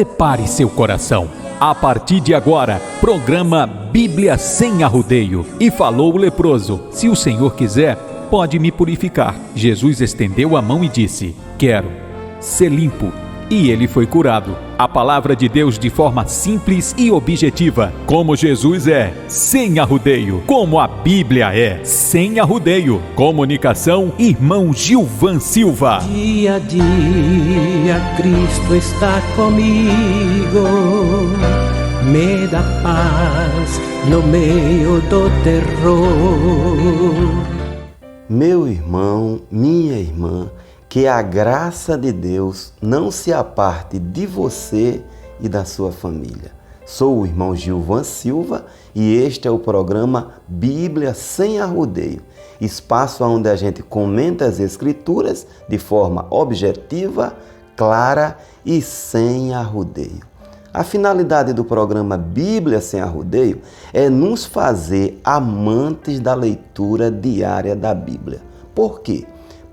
prepare seu coração. A partir de agora, programa Bíblia Sem Arrodeio. E falou o leproso: se o Senhor quiser, pode me purificar. Jesus estendeu a mão e disse: quero ser limpo. E ele foi curado. A palavra de Deus de forma simples e objetiva. Como Jesus é, sem arrodeio. Como a Bíblia é, sem arrodeio. Comunicação, irmão Gilvan Silva. Dia a dia Cristo está comigo, me dá paz no meio do terror. Meu irmão, minha irmã, que a graça de Deus não se aparte de você e da sua família. Sou o irmão Gilvan Silva e este é o programa Bíblia Sem Arrodeio, espaço onde a gente comenta as Escrituras de forma objetiva, clara e sem arrodeio. A finalidade do programa Bíblia Sem Arrodeio é nos fazer amantes da leitura diária da Bíblia. Por quê?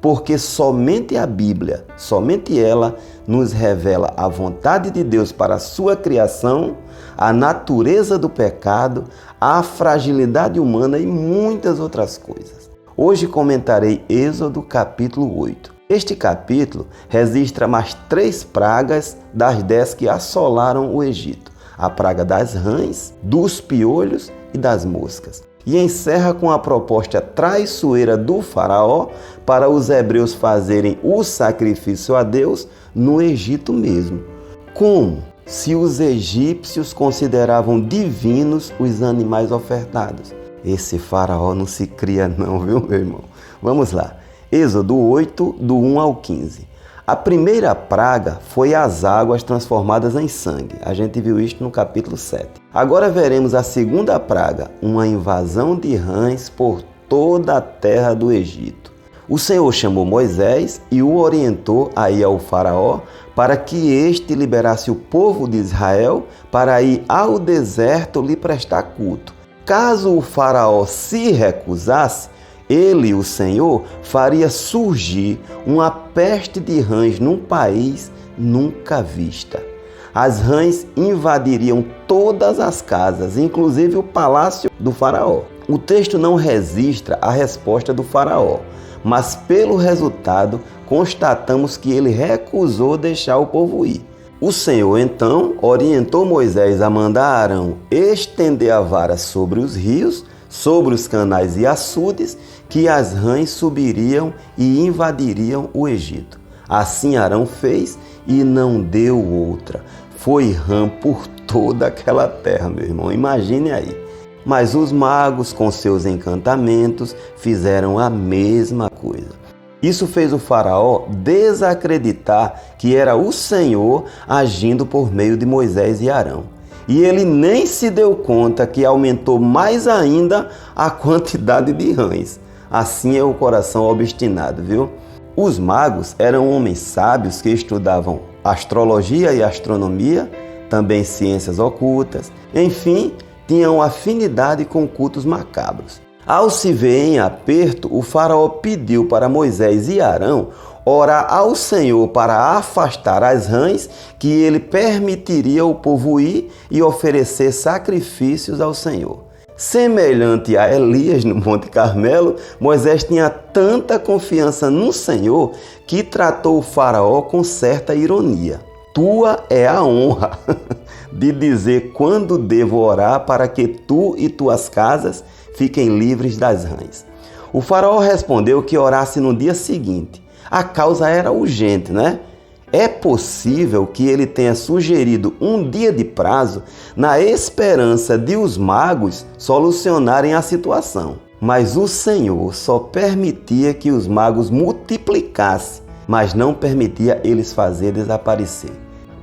Porque somente a Bíblia, somente ela, nos revela a vontade de Deus para a sua criação, a natureza do pecado, a fragilidade humana e muitas outras coisas. Hoje comentarei Êxodo capítulo 8. Este capítulo registra mais 3 pragas das 10 que assolaram o Egito: a praga das rãs, dos piolhos e das moscas. E encerra com a proposta traiçoeira do faraó para os hebreus fazerem o sacrifício a Deus no Egito mesmo. Como? Se os egípcios consideravam divinos os animais ofertados. Esse faraó não se cria não, viu, meu irmão? Vamos lá. Êxodo 8, do 1 ao 15. A primeira praga foi as águas transformadas em sangue. A gente viu isto no capítulo 7. Agora veremos a segunda praga, uma invasão de rãs por toda a terra do Egito. O Senhor chamou Moisés e o orientou a ir ao faraó para que este liberasse o povo de Israel para ir ao deserto lhe prestar culto. Caso o faraó se recusasse, ele, o Senhor, faria surgir uma peste de rãs num país nunca vista. As rãs invadiriam todas as casas, inclusive o palácio do faraó. O texto não registra a resposta do faraó, mas pelo resultado constatamos que ele recusou deixar o povo ir. O Senhor então orientou Moisés a mandar Arão estender a vara sobre os rios, sobre os canais e açudes, que as rãs subiriam e invadiriam o Egito. Assim Arão fez e não deu outra. Foi rã por toda aquela terra, meu irmão. Imagine aí. Mas os magos, com seus encantamentos, fizeram a mesma coisa. Isso fez o faraó desacreditar que era o Senhor agindo por meio de Moisés e Arão. E ele nem se deu conta que aumentou mais ainda a quantidade de rãs. Assim é o coração obstinado, viu? Os magos eram homens sábios que estudavam astrologia e astronomia, também ciências ocultas, enfim, tinham afinidade com cultos macabros. Ao se ver em aperto, o faraó pediu para Moisés e Arão orar ao Senhor para afastar as rãs, que ele permitiria o povo ir e oferecer sacrifícios ao Senhor. Semelhante a Elias no Monte Carmelo, Moisés tinha tanta confiança no Senhor que tratou o faraó com certa ironia. Tua é a honra de dizer quando devo orar para que tu e tuas casas fiquem livres das rãs. O faraó respondeu que orasse no dia seguinte. A causa era urgente, né? É possível que ele tenha sugerido um dia de prazo na esperança de os magos solucionarem a situação. Mas o Senhor só permitia que os magos multiplicassem, mas não permitia eles fazer desaparecer.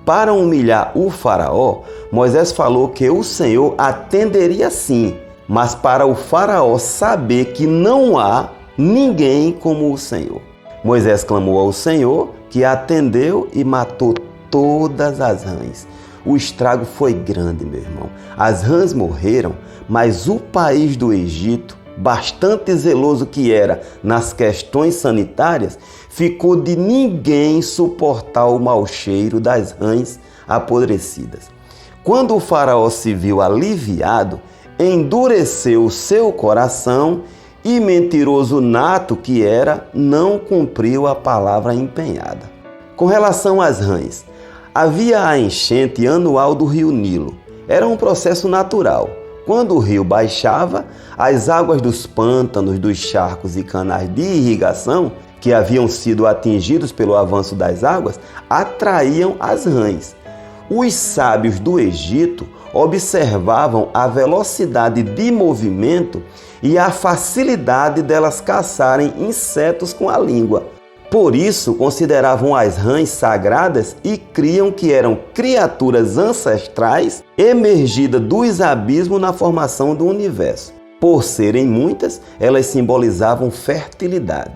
Para humilhar o faraó, Moisés falou que o Senhor atenderia sim, mas para o faraó saber que não há ninguém como o Senhor. Moisés clamou ao Senhor, que atendeu e matou todas as rãs. O estrago foi grande, meu irmão. As rãs morreram, mas o país do Egito, bastante zeloso que era nas questões sanitárias, ficou de ninguém suportar o mau cheiro das rãs apodrecidas. Quando o faraó se viu aliviado, endureceu o seu coração e, mentiroso nato que era, não cumpriu a palavra empenhada. Com relação às rãs, havia a enchente anual do rio Nilo. Era um processo natural. Quando o rio baixava, as águas dos pântanos, dos charcos e canais de irrigação, que haviam sido atingidos pelo avanço das águas, atraíam as rãs. Os sábios do Egito observavam a velocidade de movimento e a facilidade delas caçarem insetos com a língua. Por isso, consideravam as rãs sagradas e criam que eram criaturas ancestrais emergidas dos abismos na formação do universo. Por serem muitas, elas simbolizavam fertilidade.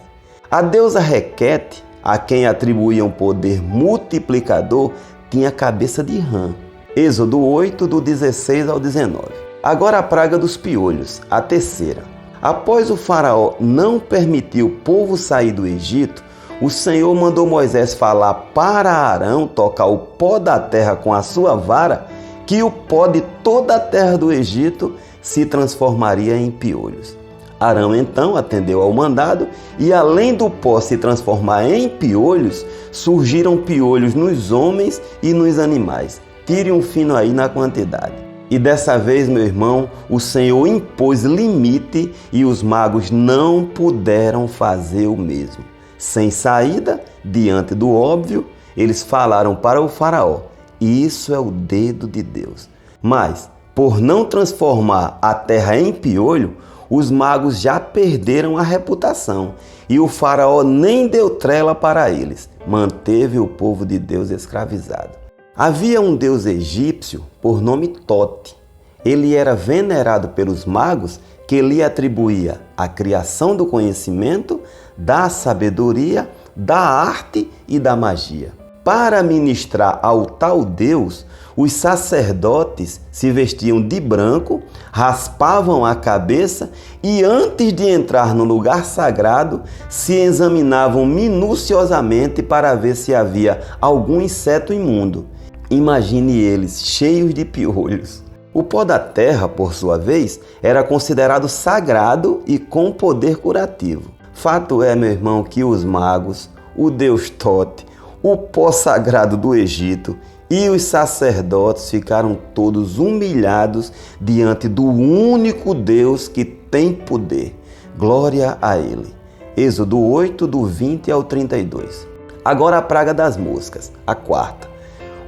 A deusa Requete, a quem atribuíam poder multiplicador, tinha cabeça de rã. Êxodo 8, do 16 ao 19. Agora a praga dos piolhos, a terceira. Após o faraó não permitir o povo sair do Egito, o Senhor mandou Moisés falar para Arão tocar o pó da terra com a sua vara, que o pó de toda a terra do Egito se transformaria em piolhos. Arão então atendeu ao mandado e, além do pó se transformar em piolhos, surgiram piolhos nos homens e nos animais. Tire um fino aí na quantidade. E dessa vez, meu irmão, o Senhor impôs limite e os magos não puderam fazer o mesmo. Sem saída, diante do óbvio, eles falaram para o faraó: isso é o dedo de Deus. Mas, por não transformar a terra em piolho, os magos já perderam a reputação e o faraó nem deu trela para eles. Manteve o povo de Deus escravizado. Havia um deus egípcio por nome Tote. Ele era venerado pelos magos, que lhe atribuía a criação do conhecimento, da sabedoria, da arte e da magia. Para ministrar ao tal Deus, os sacerdotes se vestiam de branco, raspavam a cabeça e, antes de entrar no lugar sagrado, se examinavam minuciosamente para ver se havia algum inseto imundo. Imagine eles cheios de piolhos. O pó da terra, por sua vez, era considerado sagrado e com poder curativo. Fato é, meu irmão, que os magos, o deus Tote, o pó sagrado do Egito e os sacerdotes ficaram todos humilhados diante do único Deus que tem poder. Glória a Ele. Êxodo 8, do 20 ao 32. Agora a praga das moscas, a quarta.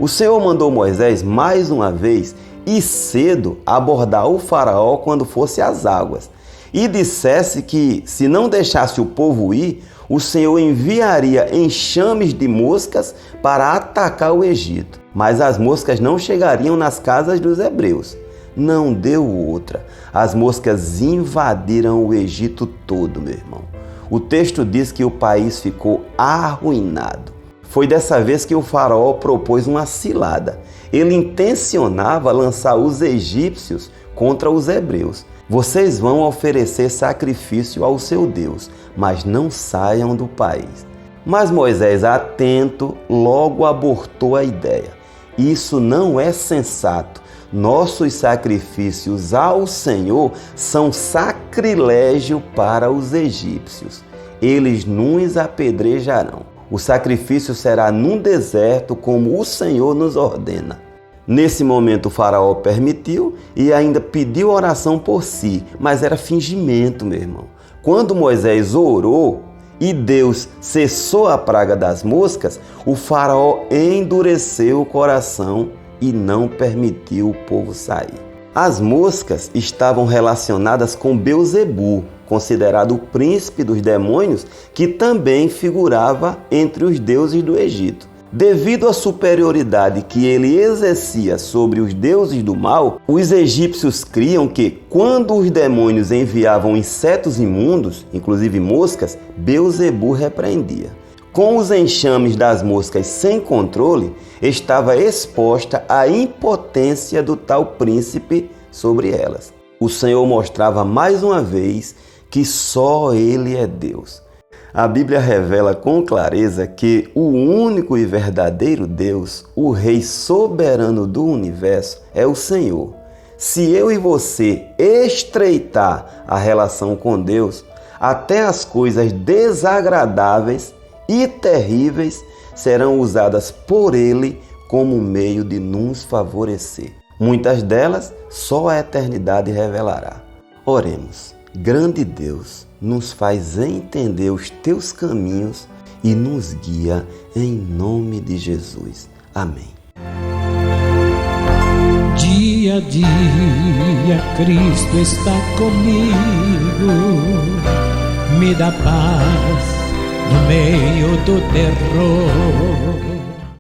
O Senhor mandou Moisés mais uma vez e cedo abordar o faraó quando fosse às águas, e dissesse que, se não deixasse o povo ir, o Senhor enviaria enxames de moscas para atacar o Egito. Mas as moscas não chegariam nas casas dos hebreus. Não deu outra. As moscas invadiram o Egito todo, meu irmão. O texto diz que o país ficou arruinado. Foi dessa vez que o faraó propôs uma cilada. Ele intencionava lançar os egípcios contra os hebreus. Vocês vão oferecer sacrifício ao seu Deus, mas não saiam do país. Mas Moisés, atento, logo abortou a ideia. Isso não é sensato. Nossos sacrifícios ao Senhor são sacrilégio para os egípcios. Eles nos apedrejarão. O sacrifício será num deserto, como o Senhor nos ordena. Nesse momento o faraó permitiu e ainda pediu oração por si, mas era fingimento, meu irmão. Quando Moisés orou e Deus cessou a praga das moscas, o faraó endureceu o coração e não permitiu o povo sair. As moscas estavam relacionadas com Belzebu, considerado o príncipe dos demônios, que também figurava entre os deuses do Egito. Devido à superioridade que ele exercia sobre os deuses do mal, os egípcios criam que, quando os demônios enviavam insetos imundos, inclusive moscas, Belzebu repreendia. Com os enxames das moscas sem controle, estava exposta a impotência do tal príncipe sobre elas. O Senhor mostrava mais uma vez que só Ele é Deus. A Bíblia revela com clareza que o único e verdadeiro Deus, o Rei soberano do universo, é o Senhor. Se eu e você estreitar a relação com Deus, até as coisas desagradáveis e terríveis serão usadas por Ele como meio de nos favorecer. Muitas delas só a eternidade revelará. Oremos. Grande Deus, nos faz entender os teus caminhos e nos guia em nome de Jesus. Amém. Dia a dia Cristo está comigo, me dá paz no meio do terror.